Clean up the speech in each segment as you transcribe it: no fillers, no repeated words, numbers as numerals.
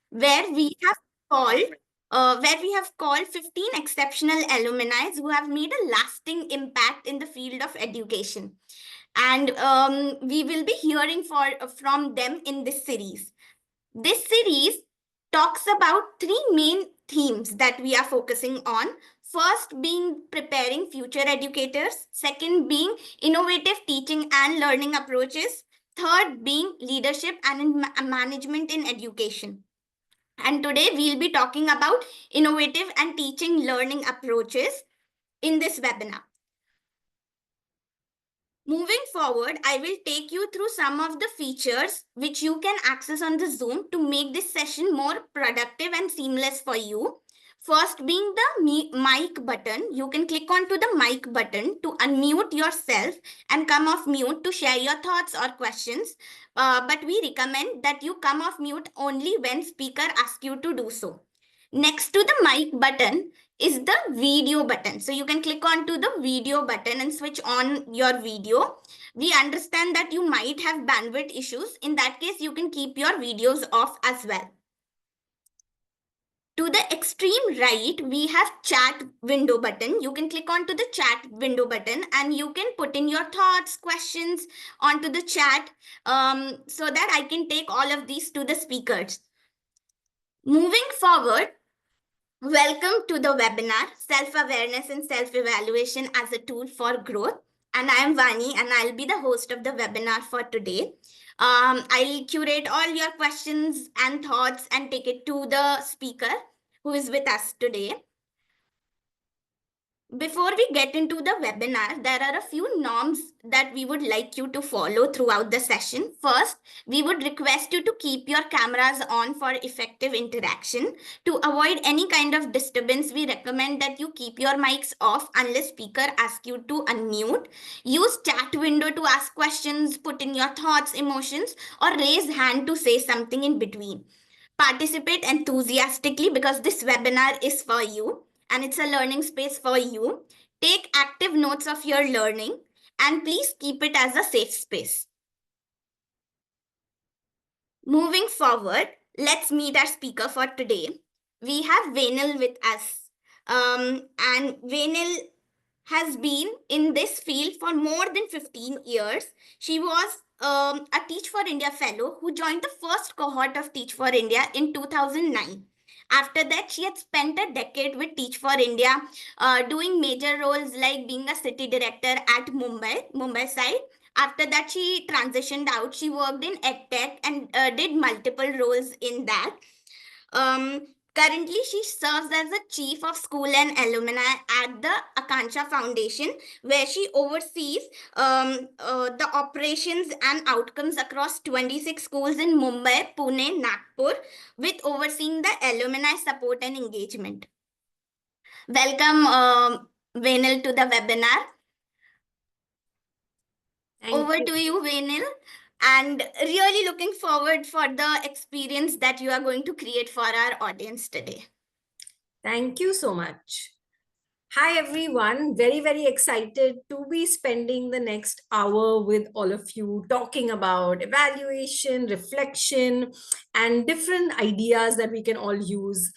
where we have called 15 exceptional alumni who have made a lasting impact in the field of education. And we will be hearing from them in this series. This series talks about three main themes that we are focusing on. First being preparing future educators, second being innovative teaching and learning approaches, third being leadership and management in education. And today we'll be talking about innovative and teaching learning approaches in this webinar. Moving forward, I will take you through some of the features which you can access on the Zoom to make this session more productive and seamless for you. First being the mic button. You can click onto the mic button to unmute yourself and come off mute to share your thoughts or questions. But we recommend that you come off mute only when speaker asks you to do so. Next to the mic button is the video button. So you can click onto the video button and switch on your video. We understand that you might have bandwidth issues. In that case, you can keep your videos off as well. To the extreme right, we have chat window button. You can click onto the chat window button and you can put in your thoughts, questions onto the chat so that I can take all of these to the speakers. Moving forward, welcome to the webinar, Self-Awareness and Self-Evaluation as a Tool for Growth. And I am Vani and I'll be the host of the webinar for today. I'll curate all your questions and thoughts and take it to the speaker who is with us today. Before we get into the webinar, there are a few norms that we would like you to follow throughout the session. First, we would request you to keep your cameras on for effective interaction. To avoid any kind of disturbance, we recommend that you keep your mics off unless speaker asks you to unmute. Use chat window to ask questions, put in your thoughts, emotions, or raise hand to say something in between. Participate enthusiastically because this webinar is for you and it's a learning space for you. Take active notes of your learning and please keep it as a safe space. Moving forward, let's meet our speaker for today. We have Venil with us. And Venil has been in this field for more than 15 years. She was a Teach for India fellow who joined the first cohort of Teach for India in 2009. After that, she had spent a decade with Teach for India, doing major roles like being a city director at Mumbai side. After that, she transitioned out. She worked in EdTech and did multiple roles in that. Currently, she serves as the Chief of School and Alumni at the Akansha Foundation, where she oversees the operations and outcomes across 26 schools in Mumbai, Pune, Nagpur, with overseeing the alumni support and engagement. Welcome, Venil, to the webinar. Over to you, Venil. And really looking forward for the experience that you are going to create for our audience today. Thank you so much. Hi, everyone. Very, very excited to be spending the next hour with all of you talking about evaluation, reflection, and different ideas that we can all use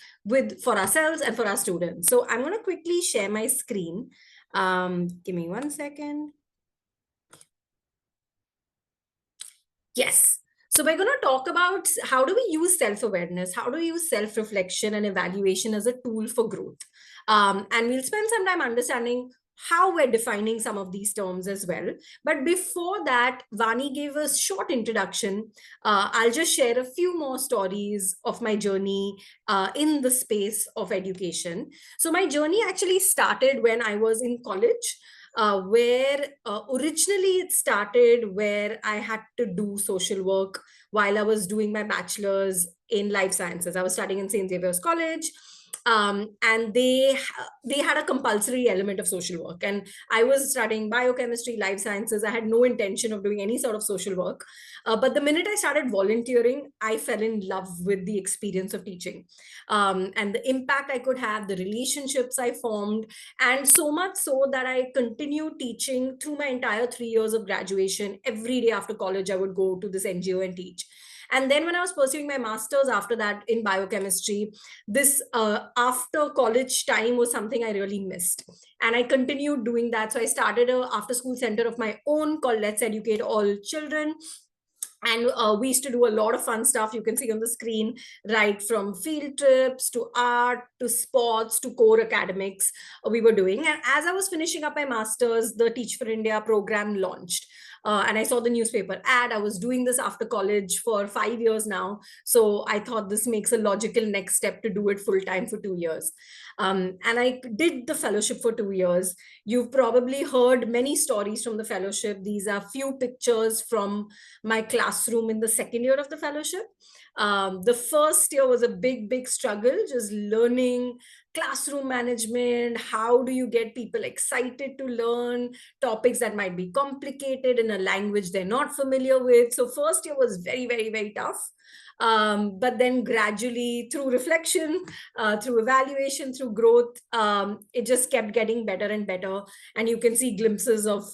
for ourselves and for our students. So I'm going to quickly share my screen. Give me 1 second. Yes. So we're going to talk about how do we use self-awareness, how do we use self-reflection and evaluation as a tool for growth. And we'll spend some time understanding how we're defining some of these terms as well. But before that, Vani gave a short introduction. I'll just share a few more stories of my journey in the space of education. So my journey actually started when I was in college. Where originally it started where I had to do social work while I was doing my bachelor's in life sciences. I was studying in St. Xavier's College. And they had a compulsory element of social work, and I was studying biochemistry, life sciences. I had no intention of doing any sort of social work, but the minute I started volunteering, I fell in love with the experience of teaching, and the impact I could have, the relationships I formed, and so much so that I continued teaching through my entire 3 years of graduation. Every day after college, I would go to this NGO and teach. And then when I was pursuing my master's after that in biochemistry, this after college time was something I really missed. And I continued doing that. So I started a after school center of my own called Let's Educate All Children. And we used to do a lot of fun stuff. You can see on the screen, right from field trips to art to sports to core academics, we were doing. And as I was finishing up my master's, the Teach for India program launched. And I saw the newspaper ad. I was doing this after college for 5 years now. So I thought this makes a logical next step to do it full time for 2 years. And I did the fellowship for 2 years. You've probably heard many stories from the fellowship. These are few pictures from my classroom in the second year of the fellowship. The first year was a big struggle, just learning classroom management. How do you get people excited to learn topics that might be complicated in a language they're not familiar with? So first year was very tough. But then gradually through reflection, through evaluation, through growth, it just kept getting better and better. And you can see glimpses of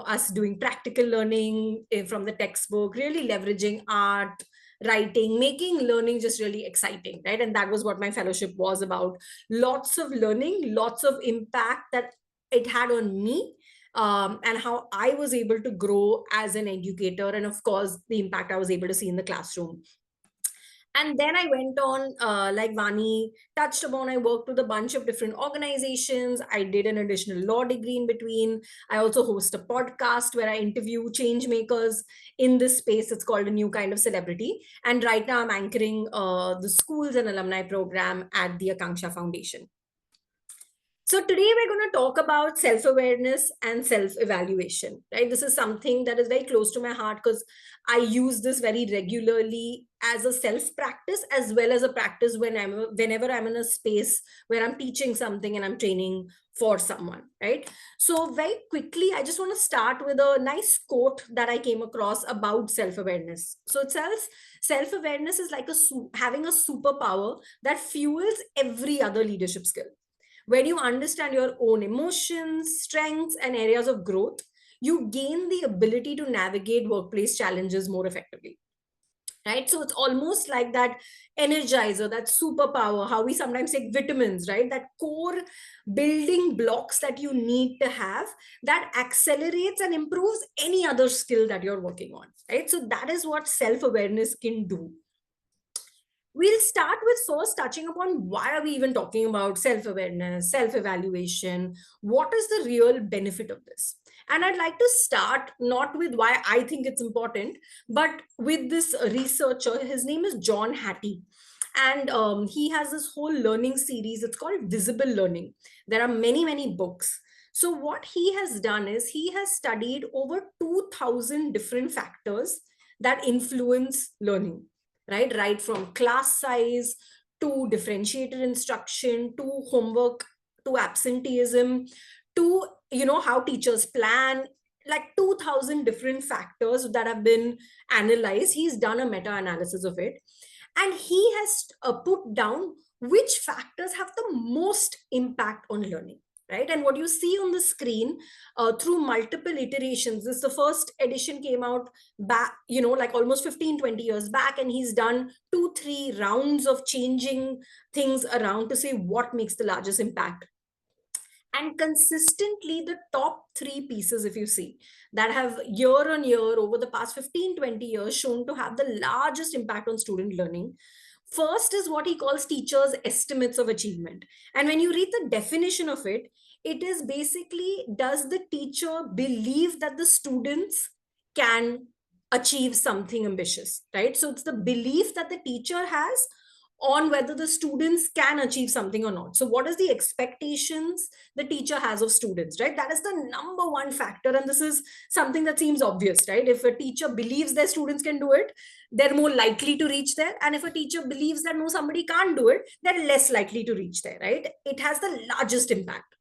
us doing practical learning from the textbook, really leveraging art, writing, making learning just really exciting, right? And that was what my fellowship was about. Lots of learning, lots of impact that it had on me, and how I was able to grow as an educator, and of course the impact I was able to see in the classroom. And then I went on, like Vani touched upon, I worked with a bunch of different organizations. I did an additional law degree in between. I also host a podcast where I interview change makers in this space. It's called A New Kind of Celebrity. And right now I'm anchoring the schools and alumni program at the Akanksha Foundation. So today we're going to talk about self-awareness and self-evaluation, right? This is something that is very close to my heart because I use this very regularly as a self-practice as well as a practice whenever I'm in a space where I'm teaching something and I'm training for someone, right? So very quickly, I just want to start with a nice quote that I came across about self-awareness. So it says, self-awareness is like having a superpower that fuels every other leadership skill. When you understand your own emotions, strengths, and areas of growth, you gain the ability to navigate workplace challenges more effectively. Right? So it's almost like that energizer, that superpower, how we sometimes take vitamins, right? That core building blocks that you need to have that accelerates and improves any other skill that you're working on, right? So that is what self-awareness can do. We'll start with first touching upon why are we even talking about self-awareness, self-evaluation? What is the real benefit of this? And I'd like to start not with why I think it's important, but with this researcher. His name is John Hattie. And he has this whole learning series. It's called Visible Learning. There are many books. So what he has done is he has studied over 2,000 different factors that influence learning, right from class size to differentiated instruction to homework to absenteeism to how teachers plan, like 2,000 different factors that have been analyzed. He's done a meta analysis of it, and he has put down which factors have the most impact on learning, right? And what you see on the screen, through multiple iterations, this the first edition came out back, like almost 15-20 years back, and he's done 2-3 rounds of changing things around to see what makes the largest impact. And consistently the top 3 pieces, if you see, that have year on year over the past 15-20 years shown to have the largest impact on student learning. First is what he calls teachers' estimates of achievement. And when you read the definition of it, it is basically, does the teacher believe that the students can achieve something ambitious, right? So it's the belief that the teacher has on whether the students can achieve something or not. So what is the expectations the teacher has of students, right? That is the number one factor. And this is something that seems obvious, right? If a teacher believes their students can do it, they're more likely to reach there. And if a teacher believes that no, somebody can't do it, they're less likely to reach there, right? It has the largest impact.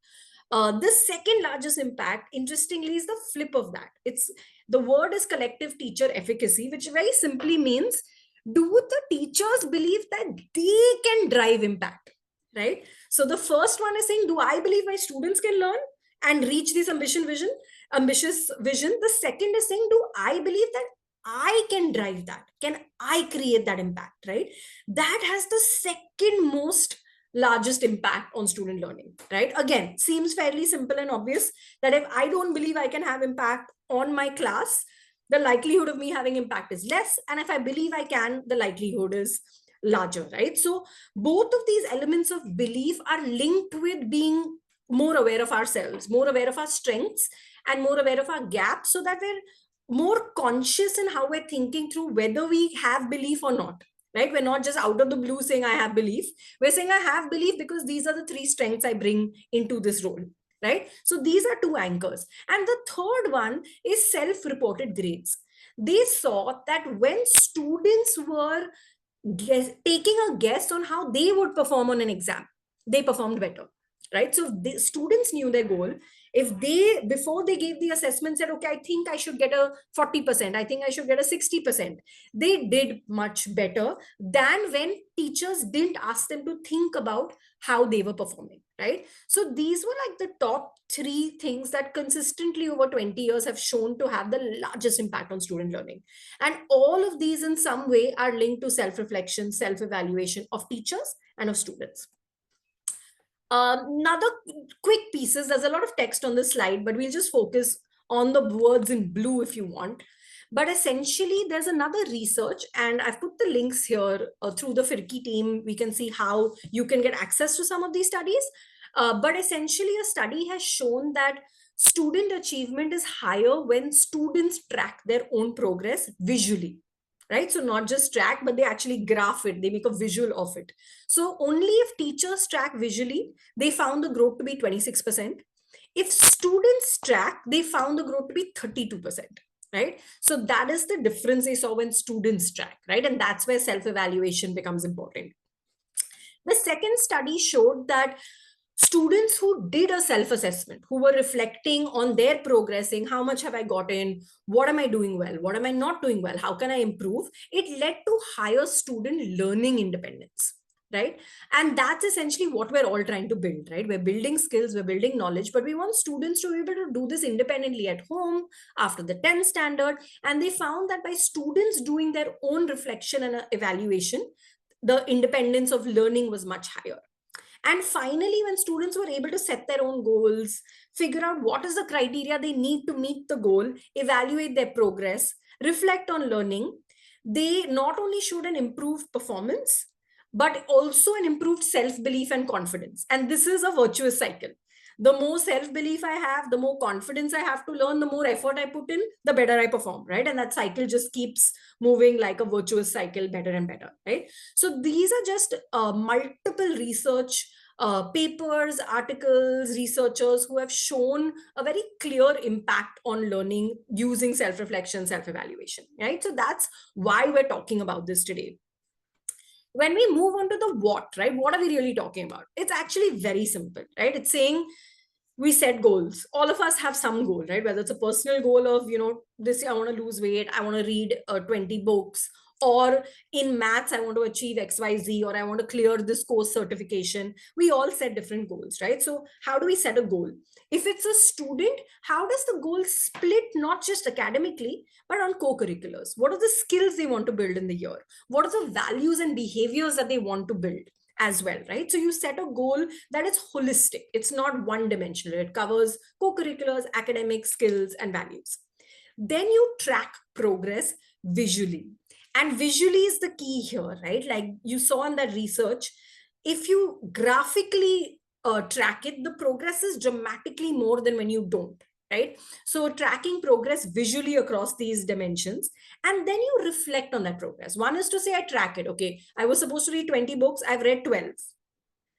The second largest impact, interestingly, is the flip of that. It's the word is collective teacher efficacy, which very simply means, do the teachers believe that they can drive impact, right? So the first one is saying, do I believe my students can learn and reach this ambitious vision? The second is saying, do I believe that I can drive that? Can I create that impact, right? That has the second most largest impact on student learning, right? Again, seems fairly simple and obvious that if I don't believe I can have impact on my class, the likelihood of me having impact is less. And if I believe I can, the likelihood is larger, right? So both of these elements of belief are linked with being more aware of ourselves, more aware of our strengths, and more aware of our gaps, so that we're more conscious in how we're thinking through whether we have belief or not, right? We're not just out of the blue saying I have belief. We're saying I have belief because these are the three strengths I bring into this role, right? So these are two anchors. And the third one is self-reported grades. They saw that when students were taking a guess on how they would perform on an exam, they performed better, right? So the students knew their goal. If they, before they gave the assessment, said, okay, I think I should get a 40%, I think I should get a 60%, they did much better than when teachers didn't ask them to think about how they were performing, right? So these were like the top three things that consistently over 20 years have shown to have the largest impact on student learning. And all of these in some way are linked to self-reflection, self-evaluation of teachers and of students. Another quick pieces, there's a lot of text on this slide, but we'll just focus on the words in blue if you want. But essentially, there's another research, and I've put the links here through the Firki team. We can see how you can get access to some of these studies. But essentially, a study has shown that student achievement is higher when students track their own progress visually, right? So not just track, but they actually graph it, they make a visual of it. So only if teachers track visually, they found the growth to be 26%. If students track, they found the growth to be 32%, right? So that is the difference they saw when students track, right? And that's where self-evaluation becomes important. The second study showed that students who did a self-assessment, who were reflecting on their progressing, how much have I gotten, what am I doing well, what am I not doing well, how can I improve, it led to higher student learning independence, right? And that's essentially what we're all trying to build, right? We're building skills, we're building knowledge, but we want students to be able to do this independently at home after the 10th standard. And they found that by students doing their own reflection and evaluation, the independence of learning was much higher. And finally, when students were able to set their own goals, figure out what is the criteria they need to meet the goal, evaluate their progress, reflect on learning, they not only showed an improved performance, but also an improved self-belief and confidence. And this is a virtuous cycle. The more self-belief I have, the more confidence I have to learn, the more effort I put in, the better I perform, right? And that cycle just keeps moving like a virtuous cycle, better and better, right? So these are just multiple research papers, articles, researchers who have shown a very clear impact on learning using self-reflection, self-evaluation, right? So that's why we're talking about this today. When we move on to the what, right? What are we really talking about? It's actually very simple, right? It's saying we set goals. All of us have some goal, right? Whether it's a personal goal of, this year I want to lose weight, I want to read 20 books, or in maths, I want to achieve XYZ, or I want to clear this course certification. We all set different goals, right? So how do we set a goal? If it's a student, how does the goal split, not just academically, but on co-curriculars? What are the skills they want to build in the year? What are the values and behaviors that they want to build as well, right? So you set a goal that is holistic. It's not one dimensional. It covers co-curriculars, academic skills, and values. Then you track progress visually. And visually is the key here, right? Like you saw in that research, if you graphically track it, the progress is dramatically more than when you don't, right? So tracking progress visually across these dimensions, and then you reflect on that progress. One is to say, I track it. Okay, I was supposed to read 20 books, I've read 12.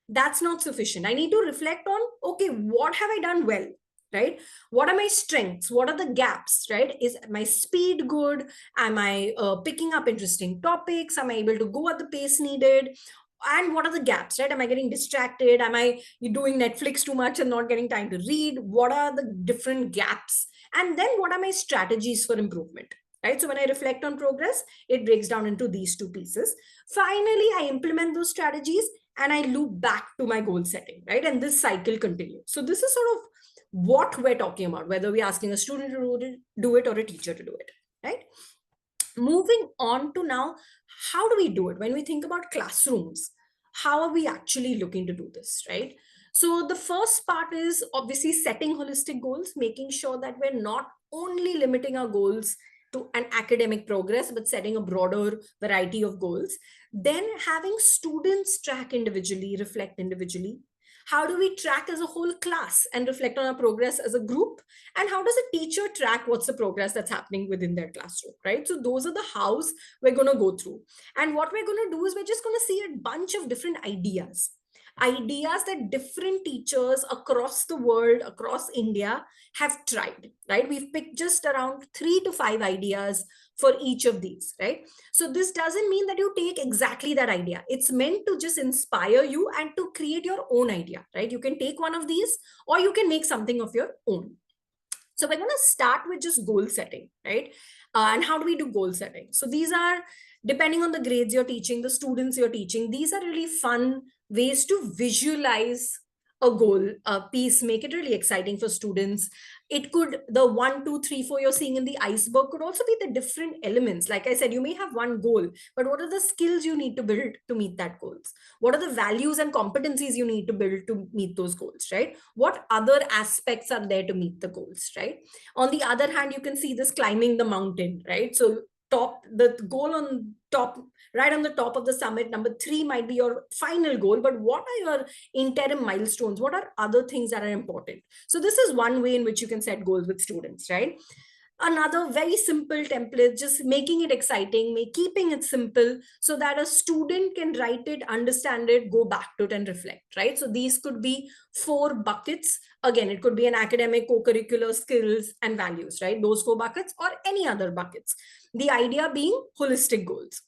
That's not sufficient. I need to reflect on, okay, what have I done well, right? What are my strengths? What are the gaps, right? Is my speed good? Am I picking up interesting topics? Am I able to go at the pace needed? And what are the gaps, right? Am I getting distracted? Am I doing Netflix too much and not getting time to read? What are the different gaps? And then what are my strategies for improvement, right? So when I reflect on progress, it breaks down into these two pieces. Finally, I implement those strategies and I loop back to my goal setting, right? And this cycle continues. So this is sort of what we're talking about, whether we're asking a student to do it or a teacher to do it, right? Moving on to now, how do we do it? When we think about classrooms, how are we actually looking to do this, right? So the first part is obviously setting holistic goals, making sure that we're not only limiting our goals to an academic progress, but setting a broader variety of goals. Then having students track individually, reflect individually. How do we track as a whole class and reflect on our progress as a group? And how does a teacher track what's the progress that's happening within their classroom, right? So those are the hows we're going to go through. And what we're going to do is we're just going to see a bunch of different ideas that different teachers across the world, across India, have tried, right? We've picked just around 3 to 5 ideas for each of these, right? So this doesn't mean that you take exactly that idea. It's meant to just inspire you and to create your own idea, right? You can take one of these or you can make something of your own. So we're going to start with just goal setting, right? And how do we do goal setting? So these are, depending on the grades you're teaching, the students you're teaching, these are really fun ways to visualize a goal piece, make it really exciting for students. It could, the 1, 2, 3, 4 you're seeing in the iceberg could also be the different elements. Like I said, you may have one goal, but what are the skills you need to build to meet that goals? What are the values and competencies you need to build to meet those goals, right? What other aspects are there to meet the goals, right? On the other hand, you can see this climbing the mountain, right? So the goal on top, right on the top of the summit, number 3 might be your final goal, but what are your interim milestones? What are other things that are important? So this is one way in which you can set goals with students, right? Another very simple template, just making it exciting, keeping it simple so that a student can write it, understand it, go back to it and reflect, right? So these could be 4 buckets. Again, it could be an academic, co-curricular, skills and values, right? Those 4 buckets or any other buckets. The idea being holistic goals.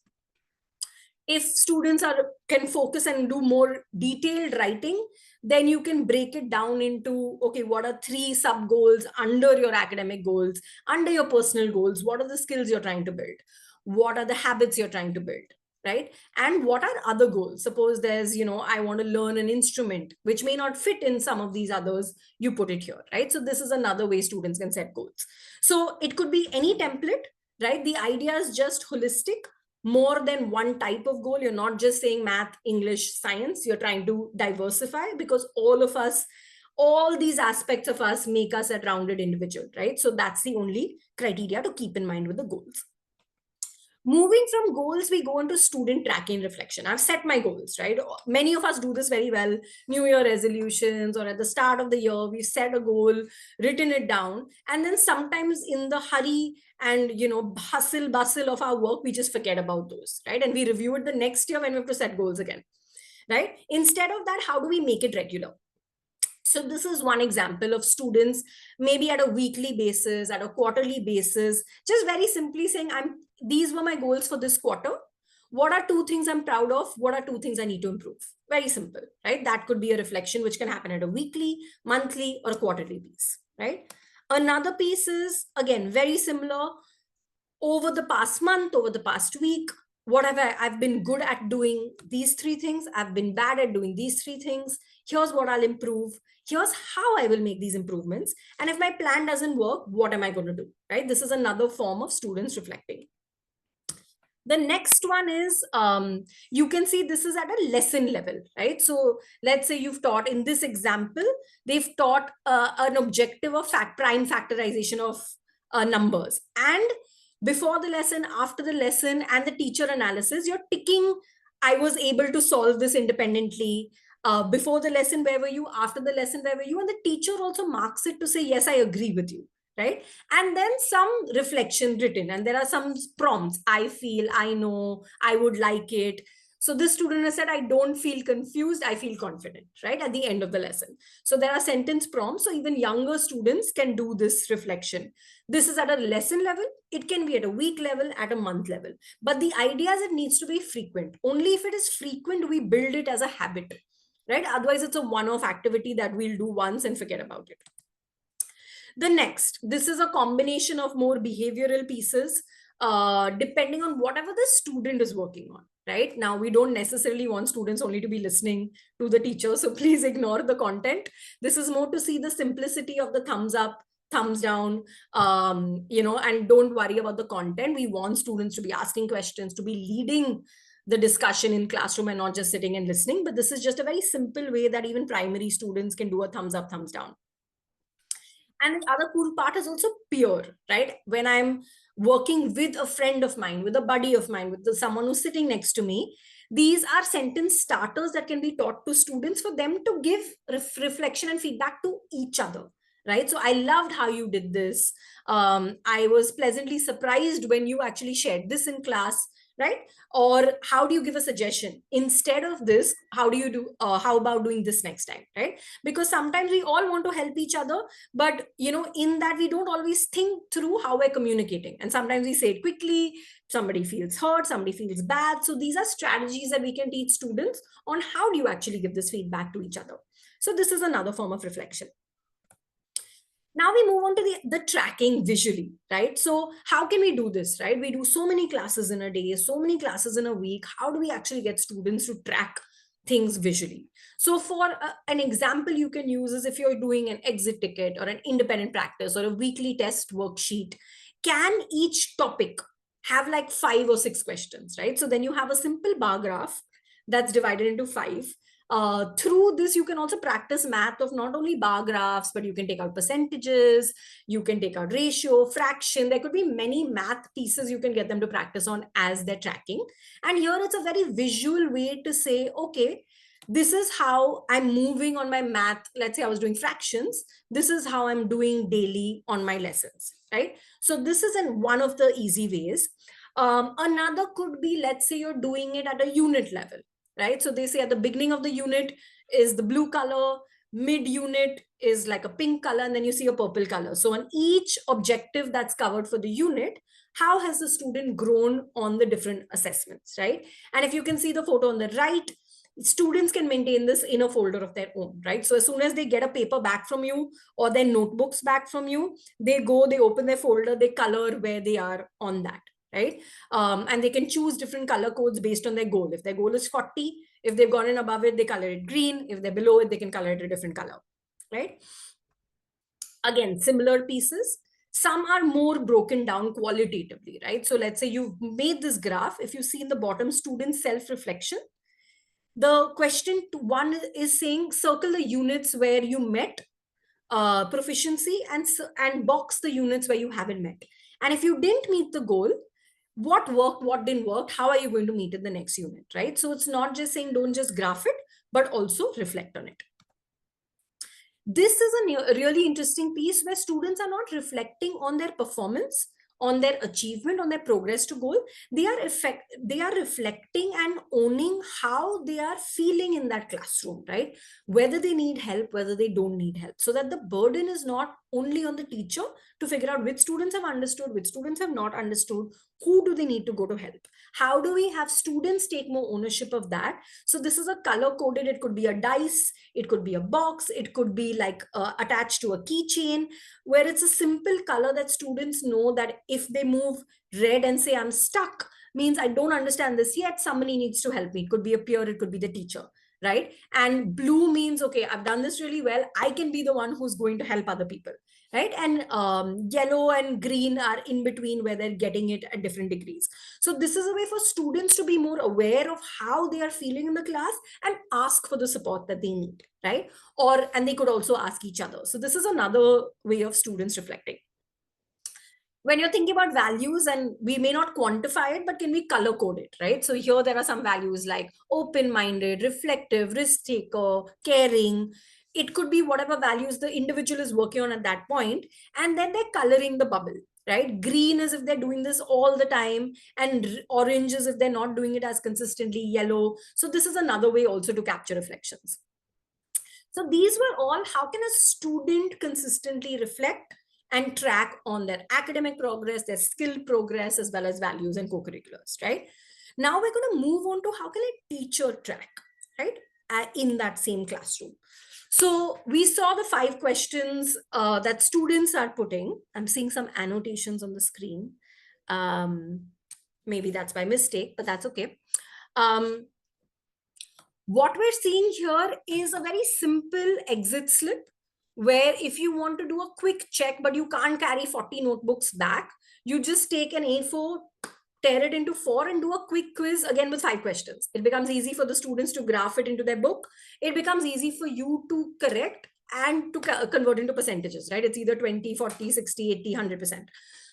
If students can focus and do more detailed writing, then you can break it down into, okay, what are 3 sub goals under your academic goals, under your personal goals? What are the skills you're trying to build? What are the habits you're trying to build? Right? And what are other goals? Suppose there's, I want to learn an instrument, which may not fit in some of these others, you put it here, right? So this is another way students can set goals. So it could be any template, right? The idea is just holistic, more than one type of goal. You're not just saying math, English, science. You're trying to diversify because all these aspects of us make us a rounded individual, right? So that's the only criteria to keep in mind with the goals. Moving from goals, we go into student tracking reflection. I've set my goals, right? Many of us do this very well. New Year resolutions, or at the start of the year, we've set a goal, written it down. And then sometimes in the hurry and, hustle bustle of our work, we just forget about those, right? And we review it the next year when we have to set goals again, right? Instead of that, how do we make it regular? So this is one example of students maybe at a weekly basis, at a quarterly basis, just very simply saying, these were my goals for this quarter. What are 2 things I'm proud of? What are 2 things I need to improve? Very simple, right? That could be a reflection which can happen at a weekly, monthly, or a quarterly piece, right? Another piece is, again, very similar. Over the past month, over the past week, whatever, I've been good at doing these 3 things. I've been bad at doing these 3 things. Here's what I'll improve. Here's how I will make these improvements. And if my plan doesn't work, what am I going to do, right? This is another form of students reflecting. The next one is, you can see this is at a lesson level, right? So let's say you've taught, in this example, they've taught an objective of prime factorization of numbers. And before the lesson, after the lesson, and the teacher analysis, you're ticking, I was able to solve this independently. Before the lesson, where were you? After the lesson, where were you? And the teacher also marks it to say, yes, I agree with you, right? And then some reflection written, and there are some prompts. I feel, I know, I would like it. So this student has said, I don't feel confused, I feel confident, right? At the end of the lesson. So there are sentence prompts. So even younger students can do this reflection. This is at a lesson level. It can be at a week level, at a month level. But the idea is it needs to be frequent. Only if it is frequent, we build it as a habit, right? Otherwise, it's a one-off activity that we'll do once and forget about it. The next, this is a combination of more behavioral pieces, depending on whatever the student is working on, right? Now, we don't necessarily want students only to be listening to the teacher, so please ignore the content. This is more to see the simplicity of the thumbs up, thumbs down, and don't worry about the content. We want students to be asking questions, to be leading the discussion in classroom and not just sitting and listening. But this is just a very simple way that even primary students can do a thumbs up, thumbs down. And the other cool part is also peer, right? When I'm working with a friend of mine, with a buddy of mine, with someone who's sitting next to me, these are sentence starters that can be taught to students for them to give reflection and feedback to each other, right? So I loved how you did this. I was pleasantly surprised when you actually shared this in class, right? Or how do you give a suggestion instead of this? How do you do, how about doing this next time, right? Because sometimes we all want to help each other, but in that we don't always think through how we're communicating, and sometimes we say it quickly, somebody feels hurt, somebody feels bad. So these are strategies that we can teach students on how do you actually give this feedback to each other. So this is another form of reflection. Now we move on to the tracking visually, right? So how can we do this, right? We do so many classes in a day, so many classes in a week. How do we actually get students to track things visually? So for an example you can use is if you're doing an exit ticket or an independent practice or a weekly test worksheet, can each topic have like 5 or 6 questions, right? So then you have a simple bar graph that's divided into 5. Through this, you can also practice math of not only bar graphs, but you can take out percentages, you can take out ratio, fraction. There could be many math pieces you can get them to practice on as they're tracking. And here it's a very visual way to say, okay, this is how I'm moving on my math. Let's say I was doing fractions. This is how I'm doing daily on my lessons, right? So this is one of the easy ways. Another could be, let's say you're doing it at a unit level, right? So they say at the beginning of the unit is the blue color, mid unit is like a pink color, and then you see a purple color. So on each objective that's covered for the unit, how has the student grown on the different assessments, right? And if you can see the photo on the right, students can maintain this in a folder of their own, right? So as soon as they get a paper back from you or their notebooks back from you, they open their folder, they color where they are on that, right? And they can choose different color codes based on their goal. If their goal is 40, if they've gone in above it, they color it green. If they're below it, they can color it a different color, right? Again, similar pieces. Some are more broken down qualitatively, right? So let's say you've made this graph. If you see in the bottom, student self-reflection, the question 1 is saying circle the units where you met proficiency and box the units where you haven't met. And if you didn't meet the goal, what worked, what didn't work, how are you going to meet in the next unit, right? So it's not just saying don't just graph it, but also reflect on it. This is a really interesting piece where students are not reflecting on their performance, on their achievement, on their progress to goal. They are reflecting and owning how they are feeling in that classroom, right? Whether they need help, whether they don't need help, so that the burden is not only on the teacher to figure out which students have understood, which students have not understood, who do they need to go to help. How do we have students take more ownership of that? So this is a color coded, it could be a dice, it could be a box, it could be like attached to a keychain, where it's a simple color that students know that if they move red and say I'm stuck, means I don't understand this yet, somebody needs to help me. It could be a peer, it could be the teacher, right? And blue means, okay, I've done this really well, I can be the one who's going to help other people, right? And yellow and green are in between, where they're getting it at different degrees. So this is a way for students to be more aware of how they are feeling in the class and ask for the support that they need, right? And they could also ask each other. So this is another way of students reflecting. When you're thinking about values, and we may not quantify it, but can we color code it, right? So here there are some values like open-minded, reflective, risk-taker, caring. It could be whatever values the individual is working on at that point, and then they're coloring the bubble, right? Green is if they're doing this all the time, and orange is if they're not doing it as consistently, yellow. So this is another way also to capture reflections. So these were all, how can a student consistently reflect and track on their academic progress, their skill progress, as well as values and co-curriculars, right? Now we're going to move on to how can a teacher track, right, in that same classroom. So we saw the 5 questions that students are putting. I'm seeing some annotations on the screen. Maybe that's by mistake, but that's okay. What we're seeing here is a very simple exit slip where if you want to do a quick check, but you can't carry 40 notebooks back, you just take an A4, tear it into 4 and do a quick quiz again with 5 questions. It becomes easy for the students to graph it into their book. It becomes easy for you to correct and to convert into percentages, right? It's either 20, 40, 60, 80, 100%.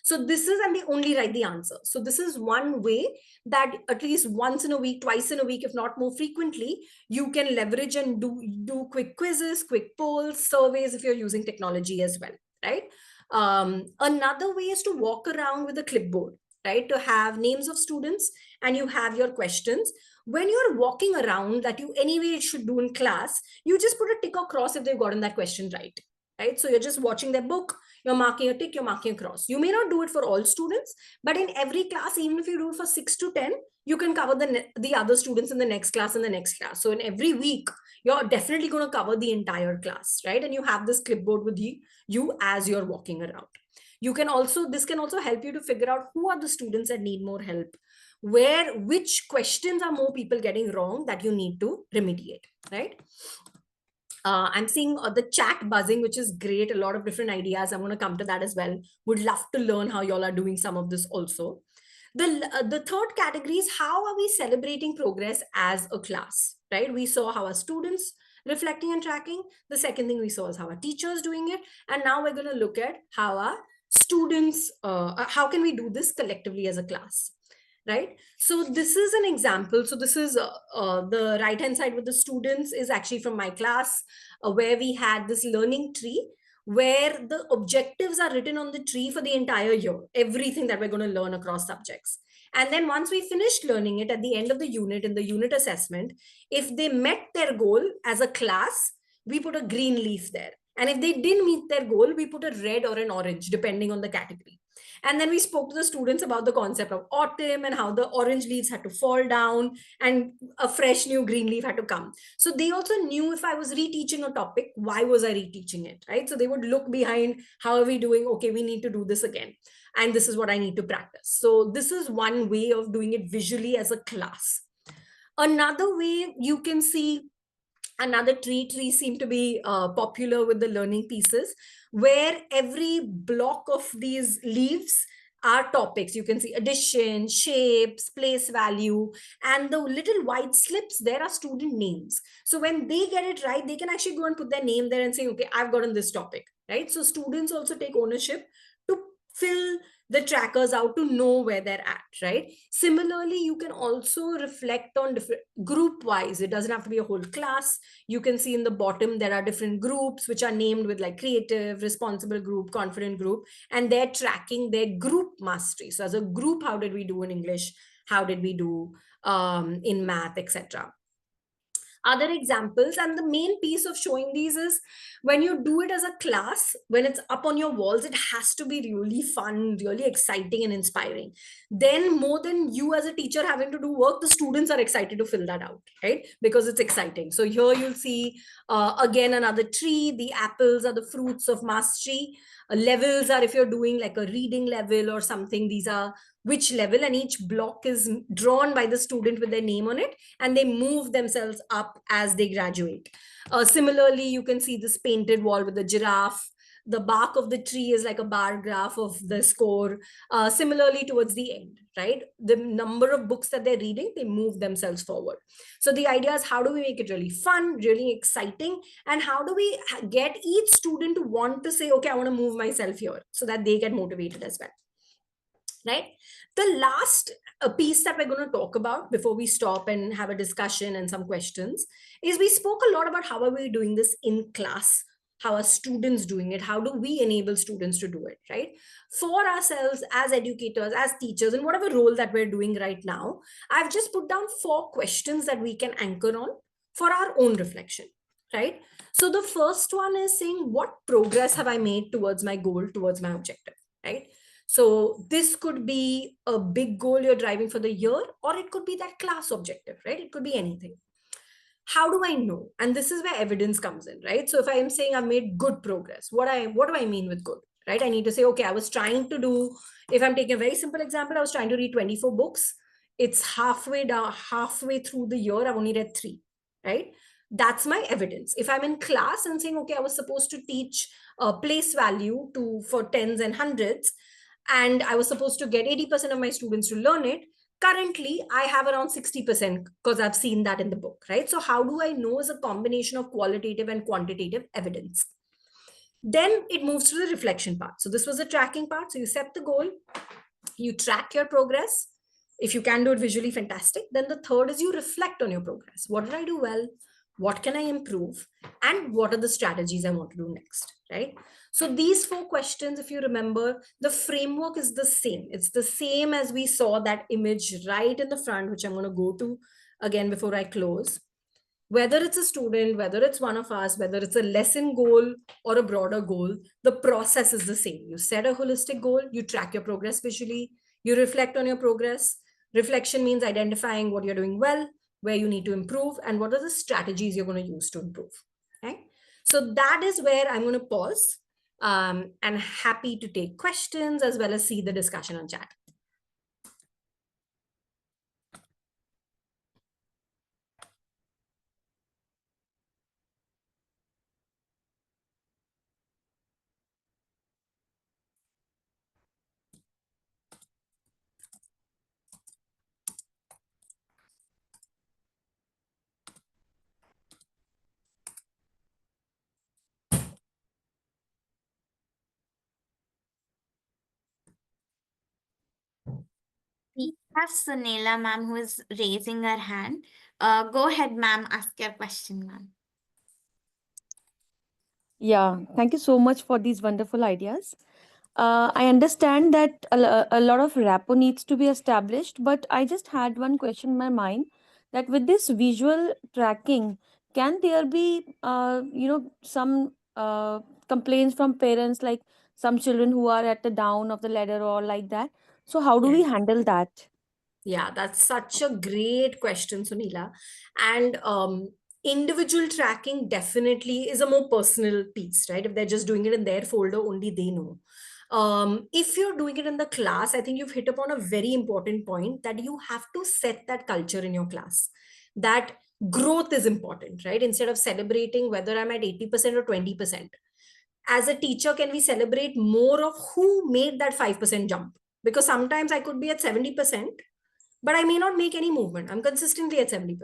So this is, and they only write the answer. So this is one way that at least once in a week, twice in a week, if not more frequently, you can leverage and do quick quizzes, quick polls, surveys if you're using technology as well, right? Another way is to walk around with a clipboard, right? To have names of students and you have your questions. When you're walking around, that you anyway should do in class, you just put a tick or cross if they've gotten that question right, right? So you're just watching their book, you're marking a tick, you're marking a cross. You may not do it for all students, but in every class, even if you do it for 6 to 10, you can cover the other students in the next class and the next class. So in every week, you're definitely going to cover the entire class, right? And you have this clipboard with you as you're walking around. You can also, this can also help you to figure out who are the students that need more help, which questions are more people getting wrong that you need to remediate, right? I'm seeing the chat buzzing, which is great. A lot of different ideas. I'm going to come to that as well. Would love to learn how y'all are doing some of this also. The third category is how are we celebrating progress as a class, right? We saw how our students reflecting and tracking. The second thing we saw is how our teachers doing it. And now we're going to look at how our students, how can we do this collectively as a class, right? So this is an example. So this is the right hand side with the students is actually from my class, where we had this learning tree where the objectives are written on the tree for the entire year, everything that we're going to learn across subjects. And then once we finished learning it at the end of the unit, in the unit assessment, if they met their goal as a class, we put a green leaf there. And if they didn't meet their goal, we put a red or an orange, depending on the category. And then we spoke to the students about the concept of autumn and how the orange leaves had to fall down and a fresh new green leaf had to come. So they also knew if I was reteaching a topic, why was I reteaching it, right? So they would look behind, how are we doing? Okay, we need to do this again. And this is what I need to practice. So this is one way of doing it visually as a class. Another way you can see, another trees seem to be popular with the learning pieces, where every block of these leaves are topics. You can see addition, shapes, place value, and the little white slips there are student names. So when they get it right, they can actually go and put their name there and say, okay, I've gotten this topic, right? So students also take ownership to fill the trackers out to know where they're at, right? Similarly, you can also reflect on different group wise. It doesn't have to be a whole class. You can see in the bottom, there are different groups which are named with like creative, responsible group, confident group, and they're tracking their group mastery. So as a group, how did we do in English? How did we do in math, etc.? Other examples, and the main piece of showing these is when you do it as a class, when it's up on your walls, it has to be really fun, really exciting and inspiring. Then more than you as a teacher having to do work, the students are excited to fill that out, right? Because it's exciting. So here you'll see again another tree. The apples are the fruits of mastery. Levels are if you're doing like a reading level or something, these are which level, and each block is drawn by the student with their name on it, and they move themselves up as they graduate. Similarly, you can see this painted wall with the giraffe. The bark of the tree is like a bar graph of the score. Similarly, towards the end, right? The number of books that they're reading, they move themselves forward. So the idea is, how do we make it really fun, really exciting? And how do we get each student to want to say, okay, I want to move myself here, so that they get motivated as well, right? The last piece that we're going to talk about before we stop and have a discussion and some questions is, we spoke a lot about how are we doing this in class, how are students doing it, how do we enable students to do it, right? For ourselves as educators, as teachers, in whatever role that we're doing right now, I've just put down 4 questions that we can anchor on for our own reflection, right? So the first one is saying, what progress have I made towards my goal, towards my objective, right? So this could be a big goal you're driving for the year, or it could be that class objective, right? It could be anything. How do I know? And this is where evidence comes in, right? So if I am saying I've made good progress, what do I mean with good, right? I need to say, okay, I was trying to do, if I'm taking a very simple example, I was trying to read 24 books. It's halfway through the year, I've only read 3, right? That's my evidence. If I'm in class and saying, okay, I was supposed to teach place value for tens and hundreds, and I was supposed to get 80% of my students to learn it, currently I have around 60% because I've seen that in the book, right? So how do I know is a combination of qualitative and quantitative evidence. Then it moves to the reflection part. So this was the tracking part. So you set the goal, you track your progress. If you can do it visually, fantastic. Then the third is you reflect on your progress. What did I do well? What can I improve? And what are the strategies I want to do next, right? So these 4 questions, if you remember, the framework is the same. It's the same as we saw that image right in the front, which I'm going to go to again before I close. Whether it's a student, whether it's one of us, whether it's a lesson goal or a broader goal, the process is the same. You set a holistic goal, you track your progress visually, you reflect on your progress. Reflection means identifying what you're doing well, where you need to improve, and what are the strategies you're going to use to improve. Okay? So that is where I'm going to pause, and happy to take questions as well as see the discussion on chat. We have Sunela ma'am who is raising her hand. Go ahead, ma'am. Ask your question, ma'am. Yeah, thank you so much for these wonderful ideas. I understand that a lot of rapport needs to be established, but I just had one question in my mind that with this visual tracking, can there be, some complaints from parents, like some children who are at the down of the ladder or like that? So how do we Yes. handle that? Yeah, that's such a great question, Sunila. And individual tracking definitely is a more personal piece, right? If they're just doing it in their folder, only they know. If you're doing it in the class, I think you've hit upon a very important point that you have to set that culture in your class. That growth is important, right? Instead of celebrating whether I'm at 80% or 20%, as a teacher, can we celebrate more of who made that 5% jump? Because sometimes I could be at 70%, but I may not make any movement. I'm consistently at 70%.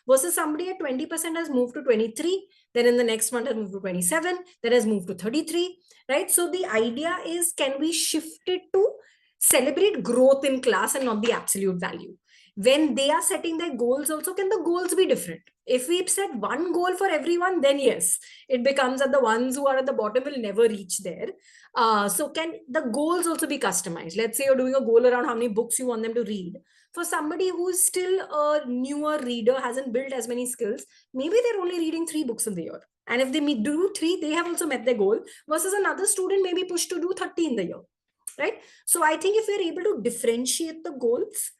Versus somebody at 20% has moved to 23, then in the next month has moved to 27, then has moved to 33, right? So the idea is, can we shift it to celebrate growth in class and not the absolute value? When they are setting their goals also, can the goals be different? If we set one goal for everyone, then yes, it becomes that the ones who are at the bottom will never reach there. So can the goals also be customized? Let's say you're doing a goal around how many books you want them to read. For somebody who's still a newer reader, hasn't built as many skills, maybe they're only reading 3 books in the year. And if they do 3, they have also met their goal, versus another student may be pushed to do 30 in the year, right? So I think if we're able to differentiate the goals,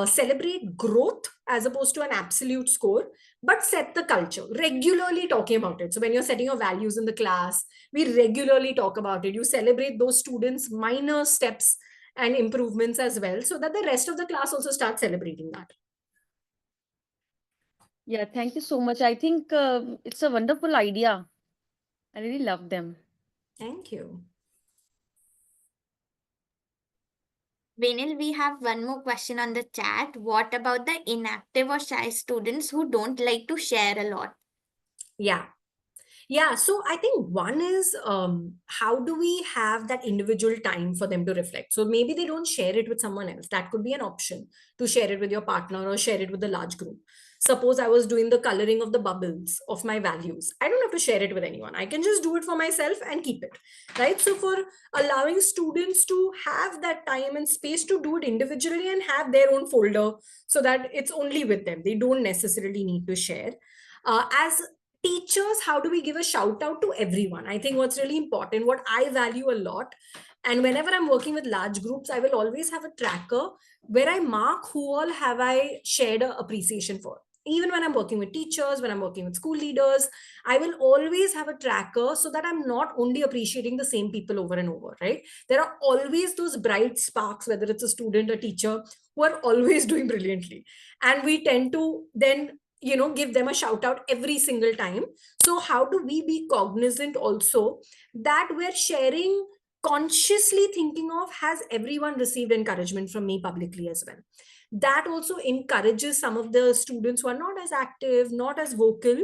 celebrate growth as opposed to an absolute score, but set the culture, regularly talking about it. So when you're setting your values in the class, we regularly talk about it. You celebrate those students' minor steps and improvements as well, so that the rest of the class also starts celebrating that. Yeah, thank you so much. I think it's a wonderful idea. I really love them. Thank you. Venil, we have one more question on the chat. What about the inactive or shy students who don't like to share a lot? Yeah, so I think one is, how do we have that individual time for them to reflect? So maybe they don't share it with someone else. That could be an option, to share it with your partner or share it with a large group. Suppose I was doing the coloring of the bubbles of my values. I don't have to share it with anyone. I can just do it for myself and keep it, right? So for allowing students to have that time and space to do it individually and have their own folder, so that it's only with them. They don't necessarily need to share. As teachers, how do we give a shout out to everyone? I think what's really important, what I value a lot, and whenever I'm working with large groups, I will always have a tracker where I mark who all have I shared a appreciation for. Even when I'm working with teachers, when I'm working with school leaders, I will always have a tracker, so that I'm not only appreciating the same people over and over, right? There are always those bright sparks, whether it's a student or teacher, who are always doing brilliantly. And we tend to then give them a shout out every single time. So how do we be cognizant also that we're sharing, consciously thinking of, has everyone received encouragement from me publicly as well? That also encourages some of the students who are not as active, not as vocal,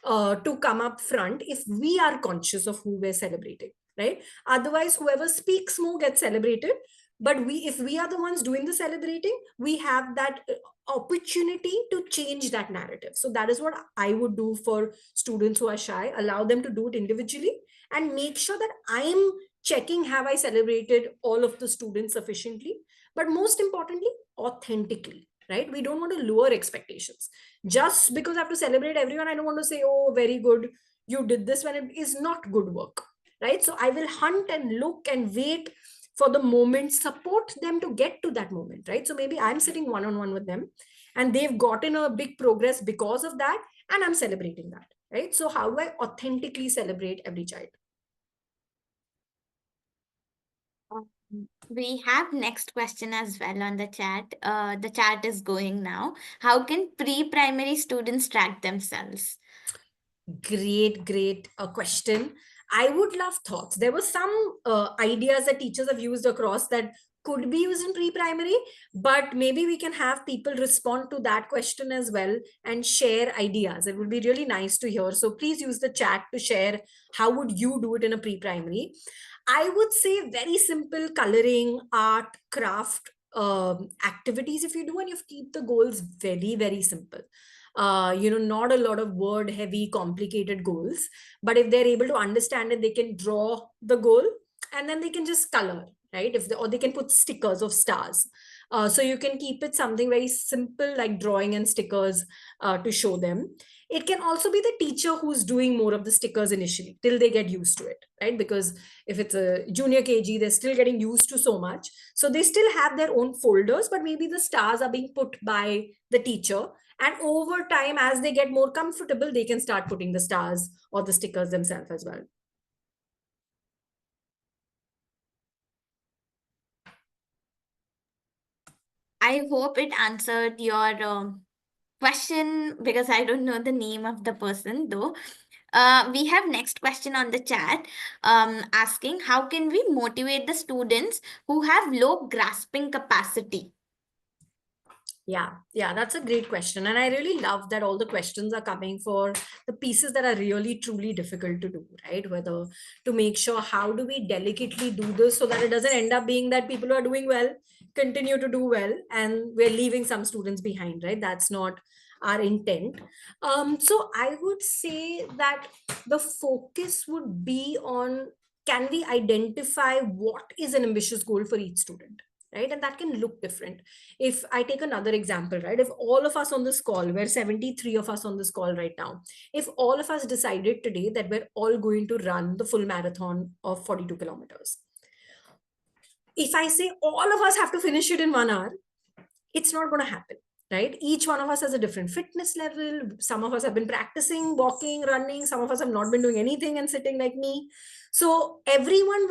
to come up front if we are conscious of who we're celebrating, right? Otherwise, whoever speaks more gets celebrated. But if we are the ones doing the celebrating, we have that opportunity to change that narrative. So that is what I would do for students who are shy. Allow them to do it individually and make sure that I'm checking, have I celebrated all of the students sufficiently? But most importantly, authentically, right? We don't want to lower expectations. Just because I have to celebrate everyone, I don't want to say, oh, very good, you did this, when it is not good work, right? So I will hunt and look and wait for the moment, support them to get to that moment, right? So maybe I'm sitting one-on-one with them and they've gotten a big progress because of that, and I'm celebrating that, right? So how do I authentically celebrate every child? We have next question as well on the chat. The chat is going now. How can pre-primary students track themselves? Great question. I would love thoughts. There were some ideas that teachers have used across that could be used in pre-primary, but maybe we can have people respond to that question as well and share ideas. It would be really nice to hear. So please use the chat to share how would you do it in a pre-primary. I would say very simple coloring, art, craft activities if you do, and you keep the goals very simple. Not a lot of word heavy, complicated goals. But if they're able to understand it, they can draw the goal and then they can just color, right? Or they can put stickers of stars. So you can keep it something very simple like drawing and stickers to show them. It can also be the teacher who's doing more of the stickers initially till they get used to it, right? Because if it's a junior KG, they're still getting used to so much. So they still have their own folders, but maybe the stars are being put by the teacher. And over time, as they get more comfortable, they can start putting the stars or the stickers themselves as well. I hope it answered your question, because I don't know the name of the person though. We have next question on the chat, asking how can we motivate the students who have low grasping capacity? Yeah, that's a great question. And I really love that all the questions are coming for the pieces that are really, truly difficult to do, right? Whether to make sure how do we delicately do this so that it doesn't end up being that people who are doing well continue to do well and we're leaving some students behind, right? That's not our intent. So I would say that the focus would be on, can we identify what is an ambitious goal for each student? Right? And that can look different. If I take another example, right? If all of us on this call, we're 73 of us on this call right now. If all of us decided today that we're all going to run the full marathon of 42 kilometers, if I say all of us have to finish it in 1 hour, it's not going to happen, right? Each one of us has a different fitness level. Some of us have been practicing walking, running. Some of us have not been doing anything and sitting like me. So everyone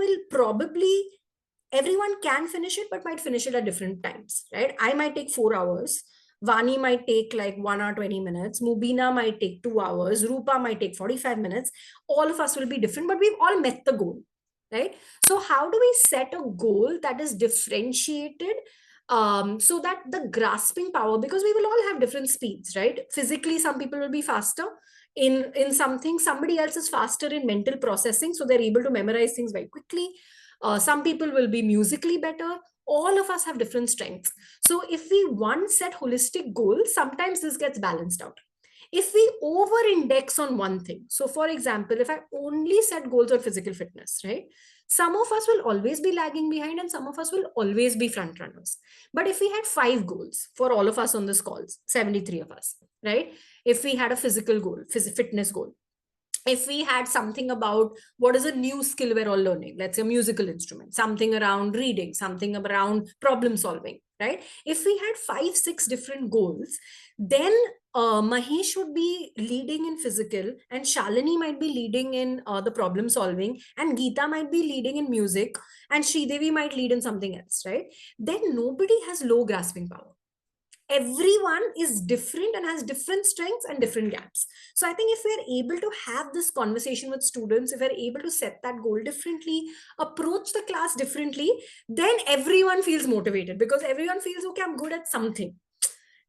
can finish it, but might finish it at different times, right? I might take 4 hours. Vani might take like 1 hour, 20 minutes. Mubina might take 2 hours. Rupa might take 45 minutes. All of us will be different, but we've all met the goal, right? So how do we set a goal that is differentiated, so that the grasping power, because we will all have different speeds, right? Physically, some people will be faster in something. Somebody else is faster in mental processing, so they're able to memorize things very quickly. Some people will be musically better. All of us have different strengths. So if we set holistic goals, sometimes this gets balanced out. If we over index on one thing, so for example, if I only set goals on physical fitness, right, some of us will always be lagging behind and some of us will always be front runners. But if we had 5 goals for all of us on this calls, 73 of us, right, if we had a physical goal, fitness goal, if we had something about what is a new skill we're all learning, let's say a musical instrument, something around reading, something around problem solving, right? If we had 5-6 different goals, then Mahesh would be leading in physical and Shalini might be leading in the problem solving and Geeta might be leading in music and Sridevi might lead in something else, right? Then nobody has low grasping power. everyone is different and has different strengths and different gaps. So I think if we're able to have this conversation with students, if we're able to set that goal differently, approach the class differently, then everyone feels motivated, because everyone feels, okay, I'm good at something,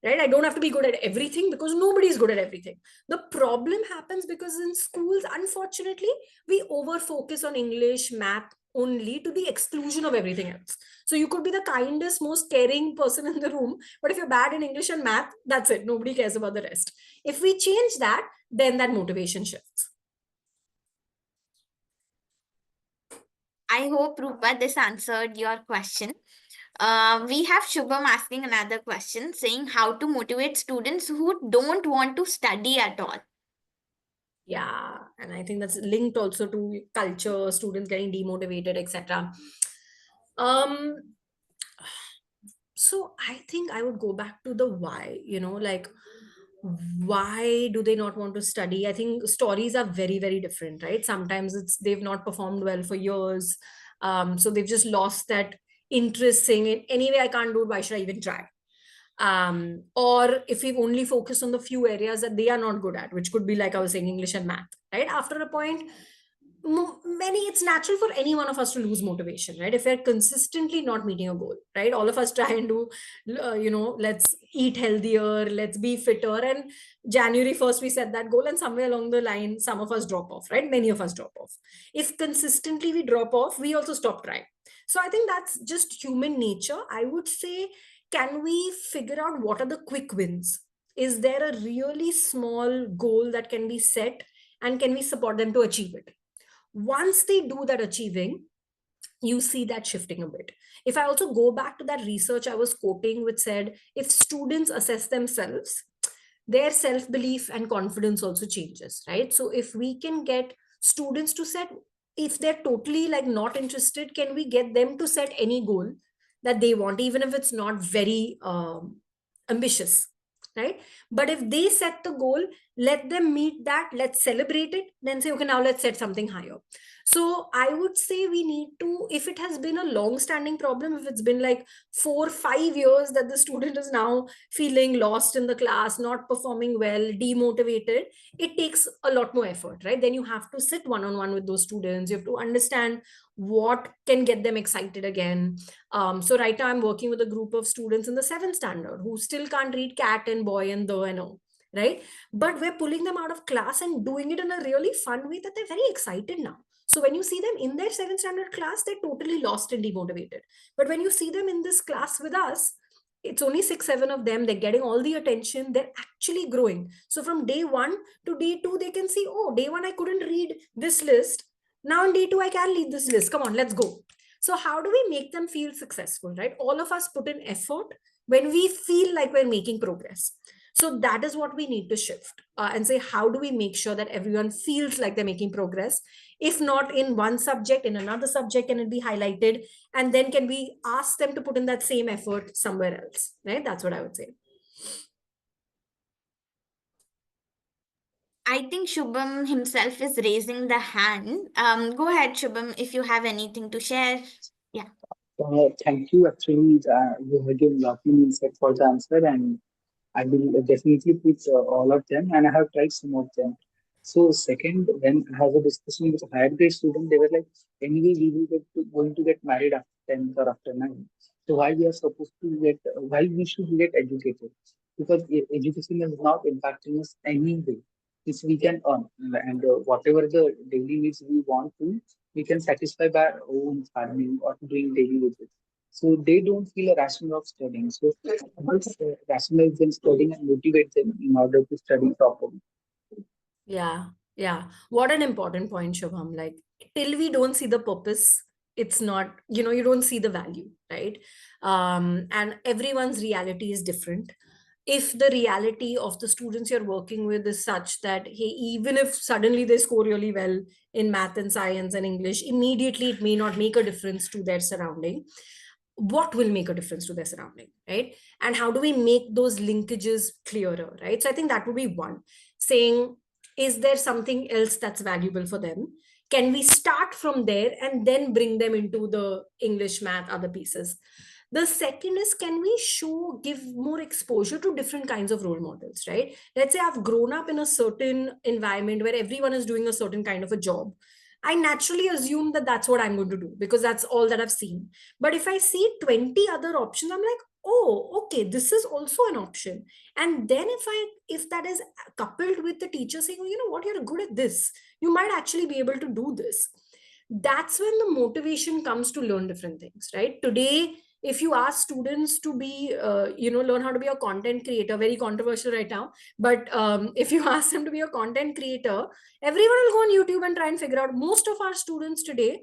right? I don't have to be good at everything, because nobody is good at everything. The problem happens because in schools, unfortunately, we over focus on English, math only, to the exclusion of everything else. So you could be the kindest, most caring person in the room, but if you're bad in English and math, that's it. Nobody cares about the rest. If we change that, then that motivation shifts. I hope, Rupa, this answered your question. We have Shubham asking another question saying how to motivate students who don't want to study at all. Yeah, and I think that's linked also to culture, students getting demotivated, etc. Um, so I think I would go back to the why, like, why do they not want to study? I think stories are very, very different, right? Sometimes it's they've not performed well for years. So they've just lost that interest, saying, anyway, I can't do it, why should I even try? Or if we've only focused on the few areas that they are not good at, which could be, like I was saying, English and math, right? After a point, many it's natural for any one of us to lose motivation, right? If we're consistently not meeting a goal, right? All of us try and do, let's eat healthier, let's be fitter, and January 1st we set that goal, and somewhere along the line some of us drop off, right? Many of us drop off. If consistently we drop off, we also stop trying. So I think that's just human nature. I would say, can we figure out what are the quick wins? Is there a really small goal that can be set, and can we support them to achieve it? Once they do that achieving, you see that shifting a bit. If I also go back to that research I was quoting, which said if students assess themselves, their self-belief and confidence also changes, right? So if we can get students to set, if they're totally like not interested, can we get them to set any goal that they want, even if it's not very ambitious, right? But if they set the goal, let them meet that, let's celebrate it, then say, okay, now let's set something higher. So I would say we need to, if it has been a long standing problem, if it's been like 4 5 years that the student is now feeling lost in the class, not performing well, demotivated, it takes a lot more effort, right? Then you have to sit one on one with those students. You have to understand what can get them excited again. So right now I'm working with a group of students in the 7th standard who still can't read cat and boy and the and all, right? But we're pulling them out of class and doing it in a really fun way that they're very excited now. So when you see them in their 7th standard class, they're totally lost and demotivated. But when you see them in this class with us, it's only 6 7 of them, they're getting all the attention, they're actually growing. So from day 1 to day 2, they can see, oh, day 1 I couldn't read this list, now in day 2 I can read this list, come on, let's go. So how do we make them feel successful, right? All of us put in effort when we feel like we're making progress. So that is what we need to shift, and say, how do we make sure that everyone feels like they're making progress? If not in one subject, in another subject, can it be highlighted? And then can we ask them to put in that same effort somewhere else, right? That's what I would say. I think Shubham himself is raising the hand. Go ahead, Shubham, if you have anything to share. Yeah. Thank you. Actually, you have given lovely insight for the answer, and I will definitely put all of them, and I have tried some of them. So, second, when I had a discussion with a higher grade student, they were like, anyway, we will going to get married after 10th or after 9th. So, why we are supposed to get, why we should get educated? Because education is not impacting us anyway. If we can earn, and whatever the daily needs we want to, we can satisfy by our own farming or doing daily wages. So they don't feel a rational of studying. So let's rationalize them studying and motivate them in order to study properly. Yeah, yeah. What an important point, Shubham. Like, till we don't see the purpose, it's not, you don't see the value, right? And everyone's reality is different. If the reality of the students you're working with is such that, hey, even if suddenly they score really well in math and science and English, immediately it may not make a difference to their surrounding. What will make a difference to their surrounding, right? And how do we make those linkages clearer, right? So I think that would be one, saying, is there something else that's valuable for them? Can we start from there and then bring them into the English, math, other pieces? The second is, can we give more exposure to different kinds of role models, right? Let's say I've grown up in a certain environment where everyone is doing a certain kind of a job. I naturally assume that that's what I'm going to do because that's all that I've seen. But if I see 20 other options, I'm like, oh, okay, this is also an option. And then if that is coupled with the teacher saying, oh, you know what, you're good at this, you might actually be able to do this. That's when the motivation comes to learn different things, right? Today, if you ask students to be learn how to be a content creator, very controversial right now, but if you ask them to be a content creator, everyone will go on YouTube and try and figure out. Most of our students today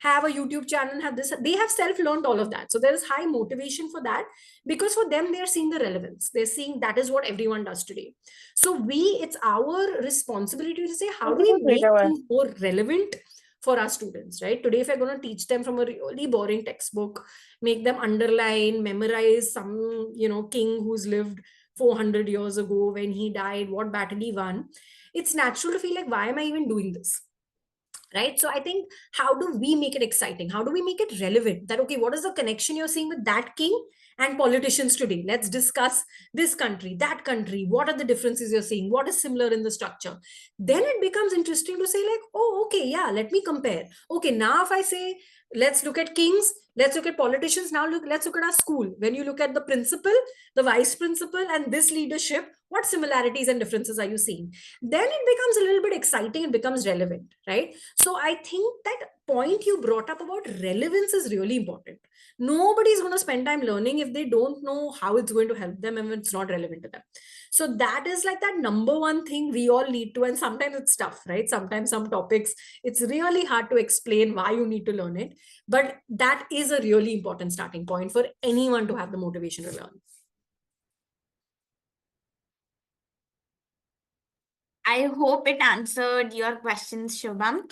have a YouTube channel, have this, they have self-learned all of that. So there is high motivation for that, because for them, they're seeing the relevance. They're seeing that is what everyone does today. So it's our responsibility to say, how do we make things more relevant for our students, right? Today, if I'm going to teach them from a really boring textbook, make them underline, memorize some, king who's lived 400 years ago, when he died, what battle he won, it's natural to feel like, why am I even doing this? Right? So I think, how do we make it exciting? How do we make it relevant? That, okay, what is the connection you're seeing with that king and politicians today? Let's discuss this country, that country. What are the differences you're seeing? What is similar in the structure? Then it becomes interesting to say, like, oh, okay, yeah, let me compare. Okay, now if I say, let's look at kings, let's look at politicians, now let's look at our school. When you look at the principal, the vice principal, and this leadership, what similarities and differences are you seeing? Then it becomes a little bit exciting, it becomes relevant, right? So I think that point you brought up about relevance is really important. Nobody's going to spend time learning if they don't know how it's going to help them and it's not relevant to them. So that is like that number one thing we all need to, and sometimes it's tough, right? Sometimes some topics, it's really hard to explain why you need to learn it. But that is a really important starting point for anyone to have the motivation to learn. I hope it answered your questions, Shubham.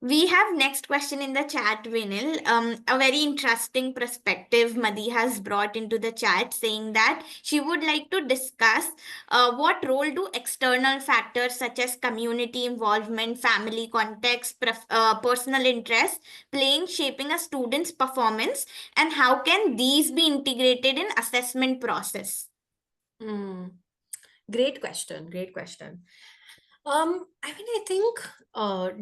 We have next question in the chat, Vinil. A very interesting perspective Madhi has brought into the chat, saying that she would like to discuss what role do external factors such as community involvement, family context, personal interest play in shaping a student's performance, and how can these be integrated in assessment process? Great question. Great question. I think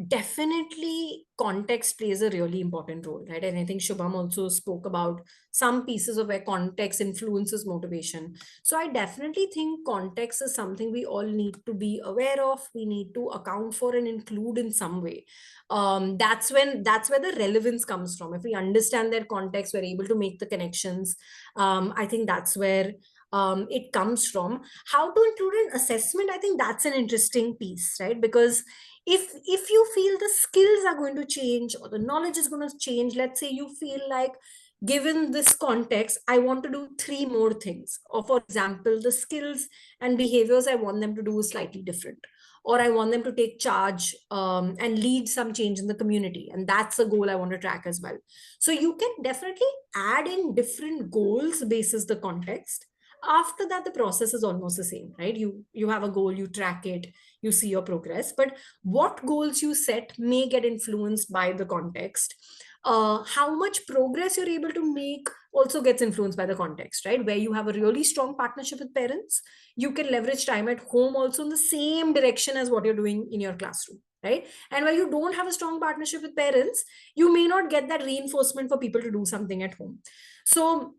definitely context plays a really important role, right? And I think Shubham also spoke about some pieces of where context influences motivation. So I definitely think context is something we all need to be aware of. We need to account for and include in some way. That's where the relevance comes from. If we understand their context, we're able to make the connections. I think that's where it comes from. How to include an assessment, I think that's an interesting piece, right? Because if you feel the skills are going to change or the knowledge is going to change, let's say you feel like, given this context, I want to do 3 more things, or for example, the skills and behaviors I want them to do is slightly different, or I want them to take charge and lead some change in the community, and that's a goal I want to track as well. So you can definitely add in different goals basis the context. After that, the process is almost the same, right? You have a goal, you track it, you see your progress, but what goals you set may get influenced by the context. How much progress you're able to make also gets influenced by the context, right? Where you have a really strong partnership with parents, you can leverage time at home also in the same direction as what you're doing in your classroom, right? And where you don't have a strong partnership with parents, you may not get that reinforcement for people to do something at home. So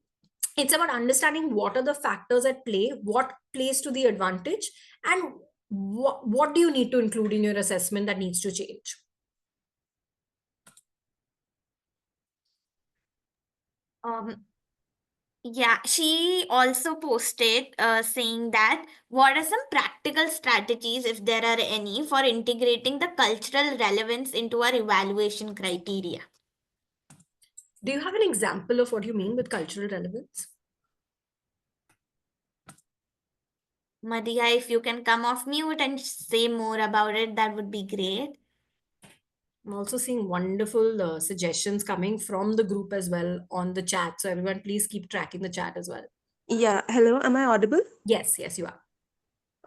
it's about understanding what are the factors at play, what plays to the advantage, and what do you need to include in your assessment that needs to change. Yeah, she also posted saying that what are some practical strategies, if there are any, for integrating the cultural relevance into our evaluation criteria? Do you have an example of what you mean with cultural relevance? Madhya, if you can come off mute and say more about it, that would be great. I'm also seeing wonderful suggestions coming from the group as well on the chat. So everyone, please keep tracking the chat as well. Yeah, hello, am I audible? Yes, you are.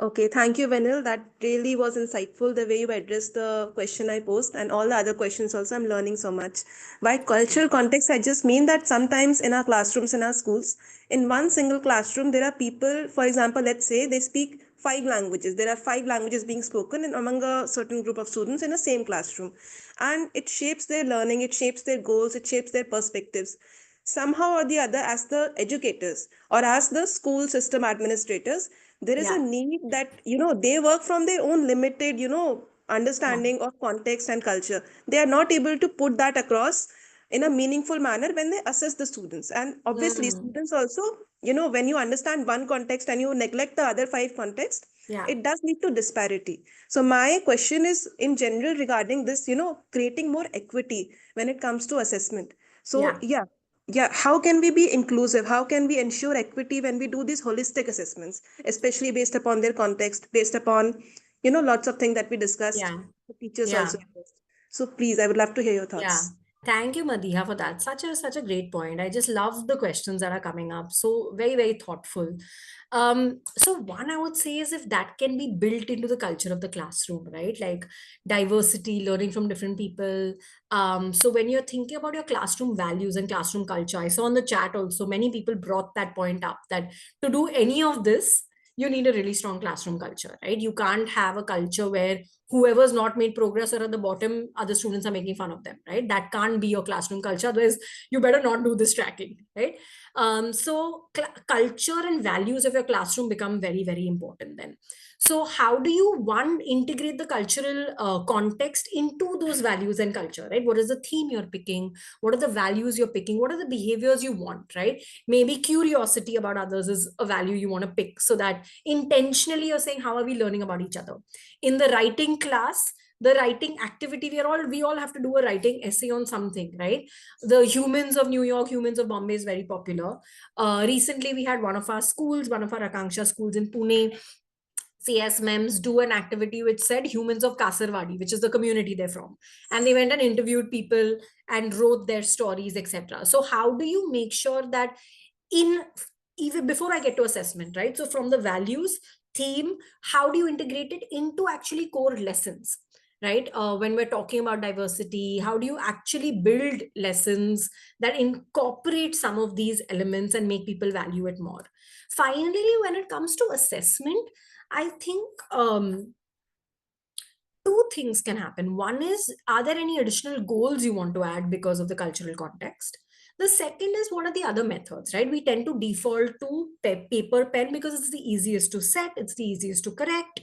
Okay, thank you, Venil. That really was insightful the way you addressed the question I posed and all the other questions also. I'm learning so much. By cultural context, I just mean that sometimes in our classrooms, in our schools, in one single classroom, there are people, for example, let's say they speak 5 languages. There are 5 languages being spoken in, among a certain group of students in the same classroom. And it shapes their learning, it shapes their goals, it shapes their perspectives. Somehow or the other, as the educators or as the school system administrators, there is a Yeah, need that they work from their own limited yeah, understanding of context and culture. They are not able to put that across in a meaningful manner when they assess the students. And obviously mm, students also, when you understand one context and you neglect the other 5 context, yeah, it does lead to disparity. So my question is in general regarding this, creating more equity when it comes to assessment. So yeah. yeah, how can we be inclusive? How can we ensure equity when we do these holistic assessments, especially based upon their context, based upon, lots of things that we discussed, Yeah, the teachers yeah. also addressed. So please, I would love to hear your Yeah. thoughts. Thank you, Madiha, for that. Such a great point. I just love the questions that are coming up. So very, very thoughtful. So one I would say is if that can be built into the culture of the classroom, right? Like diversity, learning from different people. So when you're thinking about your classroom values and classroom culture, I saw in the chat also many people brought that point up that to do any of this, you need a really strong classroom culture, right? You can't have a culture where whoever's not made progress or at the bottom, other students are making fun of them, right? That can't be your classroom culture. Otherwise, you better not do this tracking, right? Culture and values of your classroom become very, very important then. So how do you one integrate the cultural context into those values and culture, right? What is the theme you're picking? What are the values you're picking? What are the behaviors you want, right? Maybe curiosity about others is a value you want to pick, so that intentionally you're saying, how are we learning about each other? In the writing class, the writing activity, we all have to do a writing essay on something, right? The Humans of New York, Humans of Bombay is very popular. Recently we had one of our schools, one of our Akanksha schools in Pune, CS MEMS do an activity which said Humans of Kasarwadi, which is the community they're from. And they went and interviewed people and wrote their stories, etc. So how do you make sure that in even before I get to assessment, right? So from the values, theme, how do you integrate it into actually core lessons? Right, when we're talking about diversity, how do you actually build lessons that incorporate some of these elements and make people value it more? Finally, when it comes to assessment, I think two things can happen. One is, are there any additional goals you want to add because of the cultural context? The second is, what are the other methods, right? We tend to default to paper pen because it's the easiest to set, it's the easiest to correct.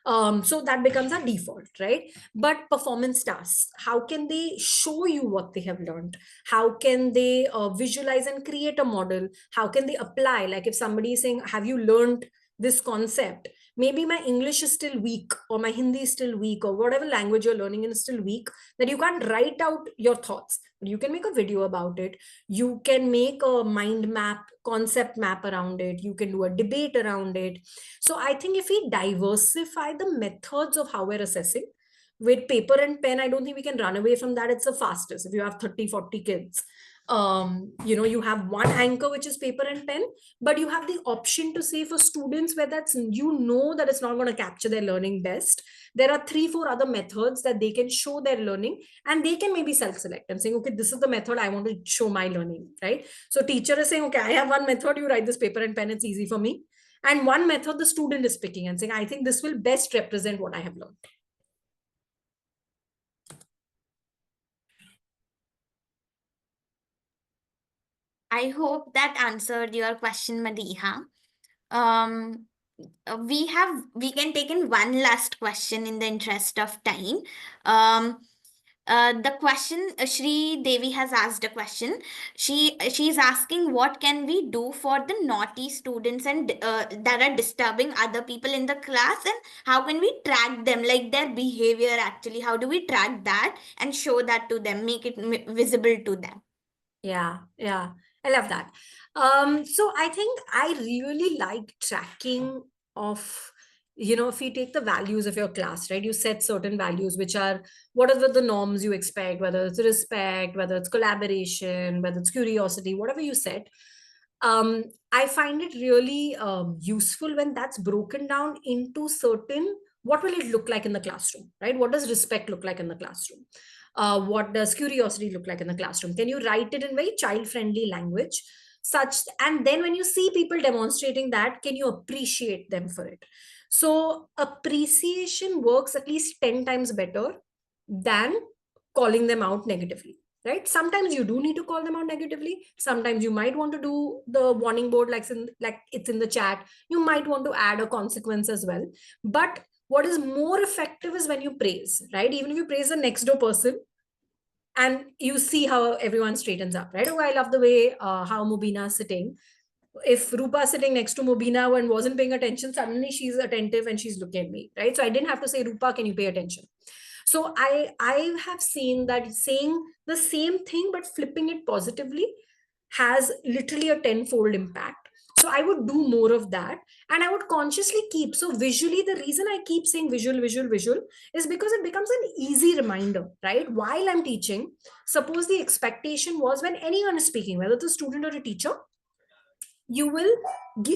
So that becomes our default, right? But performance tasks, how can they show you what they have learned? How can they visualize and create a model? How can they apply? Like if somebody is saying, have you learned this concept? Maybe my English is still weak, or my Hindi is still weak, or whatever language you're learning in is still weak, that you can't write out your thoughts. But you can make a video about it. You can make a mind map, concept map around it. You can do a debate around it. So I think if we diversify the methods of how we're assessing, with paper and pen, I don't think we can run away from that. It's the fastest. If you have 30, 40 kids, you have one anchor, which is paper and pen, but you have the option to say for students where that's, that it's not going to capture their learning best, there are 3 4 other methods that they can show their learning, and they can maybe self-select and saying, okay, this is the method I want to show my learning, right? So teacher is saying, okay, I have one method, you write this paper and pen, it's easy for me. And one method the student is picking and saying, I think this will best represent what I have learned. I hope that answered your question, Madiha. Um, we can take in one last question in the interest of time. Um, the question, Shri Devi has asked a question. She's asking, what can we do for the naughty students and that are disturbing other people in the class, and how can we track them, like their behavior actually? How do we track that and show that to them, make it visible to them? Yeah, yeah, I love that. So I think I really like tracking of, if you take the values of your class, right? You set certain values, which are what are the norms you expect, whether it's respect, whether it's collaboration, whether it's curiosity, whatever you set. I find it really useful when that's broken down into certain, what will it look like in the classroom, right? What does respect look like in the classroom? What does curiosity look like in the classroom? Can you write it in very child friendly language? Such, and then when you see people demonstrating that, can you appreciate them for it? So appreciation works at least 10 times better than calling them out negatively, right? Sometimes you do need to call them out negatively. Sometimes you might want to do the warning board like it's in the chat. You might want to add a consequence as well. But what is more effective is when you praise, right? Even if you praise the next door person and you see how everyone straightens up, right? Oh, I love the way how Mubina is sitting. If Rupa is sitting next to Mubina and wasn't paying attention, suddenly she's attentive and she's looking at me, right? So I didn't have to say, Rupa, can you pay attention? So I have seen that saying the same thing but flipping it positively has literally a tenfold impact. So I would do more of that, and I would consciously keep. So visually, the reason I keep saying visual, visual, visual is because it becomes an easy reminder, right? While I'm teaching, suppose the expectation was when anyone is speaking, whether it's a student or a teacher, you will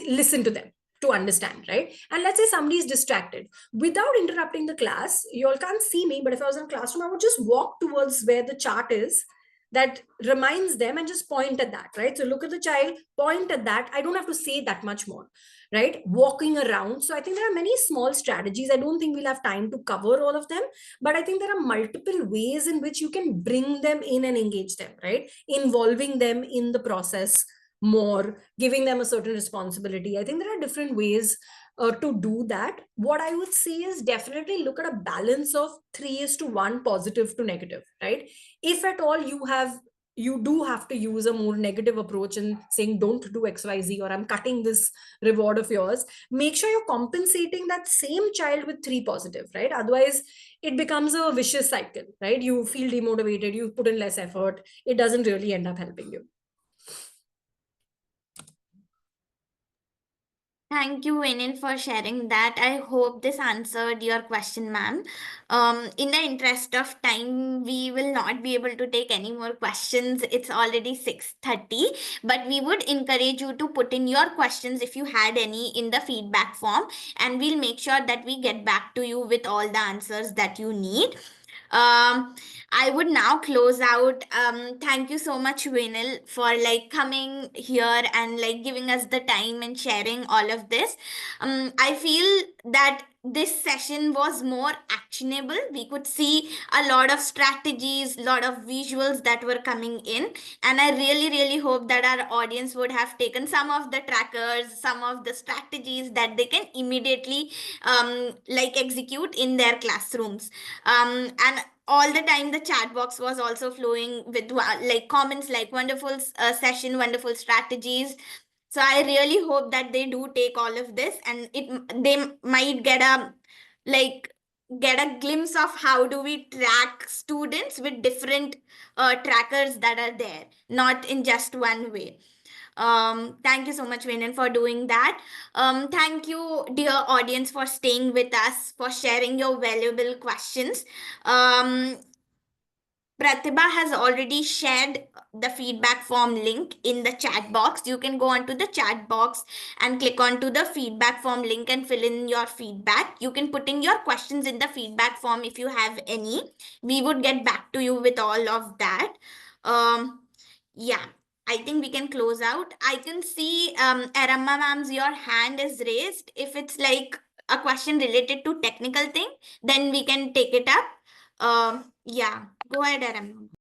listen to them to understand, right? And let's say somebody is distracted, without interrupting the class, you all can't see me, but if I was in a classroom, I would just walk towards where the chart is that reminds them and just point at that, right? So look at the child, point at that. I don't have to say that much more, right? Walking around. So I think there are many small strategies. I don't think we'll have time to cover all of them, but I think there are multiple ways in which you can bring them in and engage them, right? Involving them in the process more, giving them a certain responsibility. I think there are different ways to do that. What I would say is definitely look at a balance of 3:1 positive to negative, right? If at all you do have to use a more negative approach and saying don't do XYZ, or I'm cutting this reward of yours, make sure you're compensating that same child with 3 positive, right? Otherwise it becomes a vicious cycle, right? You feel demotivated, you put in less effort, it doesn't really end up helping you. Thank you, Venin, for sharing that. I hope this answered your question, ma'am. In the interest of time, we will not be able to take any more questions. It's already 6:30, but we would encourage you to put in your questions if you had any in the feedback form, and we'll make sure that we get back to you with all the answers that you need. I would now close out. Thank you so much, Vinil, for like coming here and like giving us the time and sharing all of this. I feel that this session was more actionable. We could see a lot of strategies, lot of visuals that were coming in, and I really, really hope that our audience would have taken some of the trackers, some of the strategies that they can immediately like execute in their classrooms. And all the time the chat box was also flowing with like comments like wonderful session, wonderful strategies. So I really hope that they do take all of this, and they might get a like get a glimpse of how do we track students with different trackers that are there, not in just one way. Thank you so much, Venan, for doing that. Thank you, dear audience, for staying with us, for sharing your valuable questions. Pratibha has already shared the feedback form link in the chat box. You can go onto the chat box and click onto the feedback form link and fill in your feedback. You can put in your questions in the feedback form if you have any. We would get back to you with all of that. Yeah, I think we can close out. I can see Aramma ma'am's your hand is raised. If it's like a question related to technical thing, then we can take it up. Yeah, go ahead, Aram.